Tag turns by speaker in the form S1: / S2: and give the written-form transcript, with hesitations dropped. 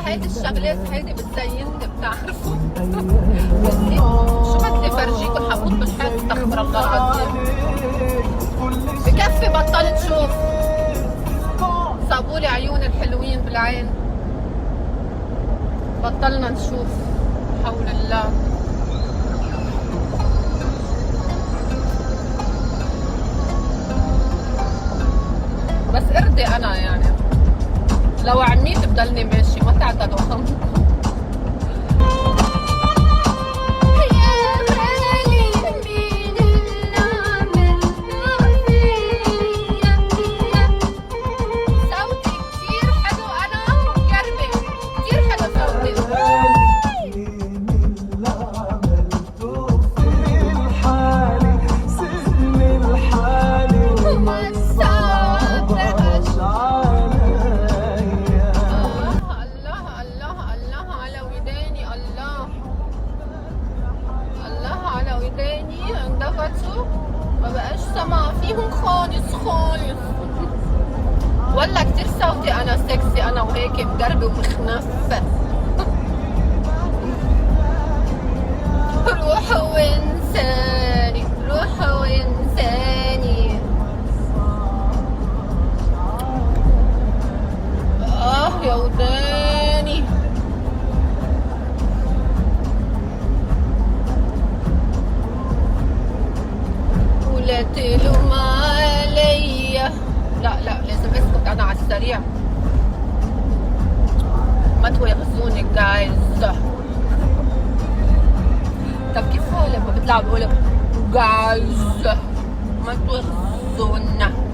S1: هيدي الشغلات هيدي بتزينني بتعرفوا. بدي شو بدي فرجيكم حفوت بالحيط استغفر الله العظيم. بكفي بطلت شوف. صابولي عيوني الحلوين بالعين. بطلنا نشوف. حول الله. بس ارضي انا يعني لو عميت بضلني ماشي ما تعتدوا خمسكم. ما بقاش سمع فيهم خالص خالص. ولا كتير صوتي انا سكسي انا وهيك بدربي ومخنفة. روح وانساني روح وانساني. يا وداني. ولا تلوم عليا. لا لازم اسكت انا على السريع. ما توغزوني جايز. طب كيف هو لما بيطلعوا بيقولوا جايز ما توغزونا؟